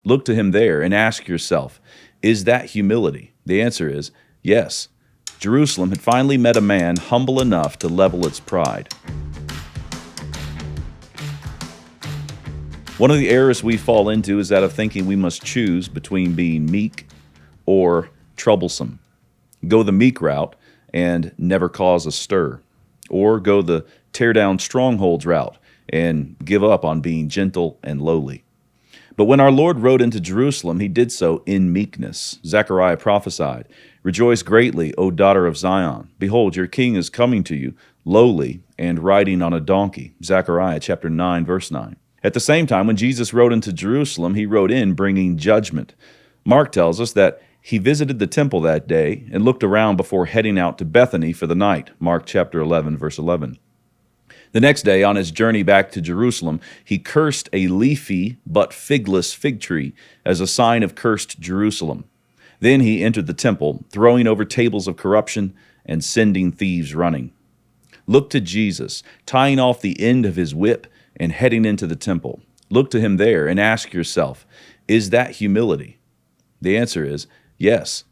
Look to him there and ask yourself, is that humility? The answer is yes. Jerusalem had finally met a man humble enough to level its pride. One of the errors we fall into is that of thinking we must choose between being meek or troublesome. Go the meek route and never cause a stir, or go the tear down strongholds route and give up on being gentle and lowly. But when our Lord rode into Jerusalem, he did so in meekness. Zechariah prophesied, "Rejoice greatly, O daughter of Zion. Behold, your king is coming to you, lowly and riding on a donkey." Zechariah chapter 9, verse 9. At the same time, when Jesus rode into Jerusalem, he rode in bringing judgment. Mark tells us that he visited the temple that day and looked around before heading out to Bethany for the night. Mark chapter 11, verse 11. The next day, on his journey back to Jerusalem, he cursed a leafy but figless fig tree as a sign of cursed Jerusalem. Then he entered the temple, throwing over tables of corruption and sending thieves running. Look to Jesus, tying off the end of his whip and heading into the temple. Look to him there and ask yourself, is that humility? The answer is yes.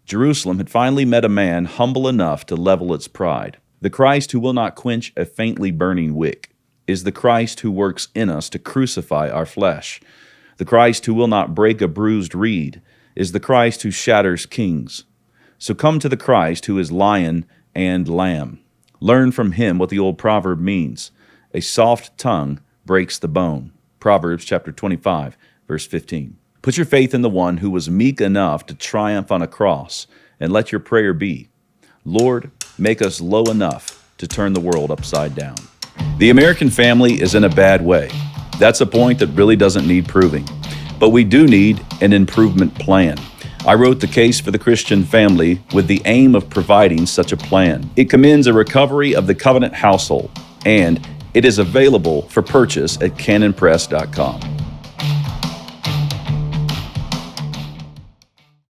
Jerusalem had finally met a man humble enough to level its pride. The Christ who will not quench a faintly burning wick is the Christ who works in us to crucify our flesh. The Christ who will not break a bruised reed is the Christ who shatters kings. So come to the Christ who is lion and lamb. Learn from him what the old proverb means. A soft tongue breaks the bone. Proverbs chapter 25, verse 15. Put your faith in the one who was meek enough to triumph on a cross, and let your prayer be, Lord, make us low enough to turn the world upside down. The American family is in a bad way. That's a point that really doesn't need proving. But we do need an improvement plan. I wrote The Case for the Christian Family with the aim of providing such a plan. It commends a recovery of the covenant household, and it is available for purchase at canonpress.com.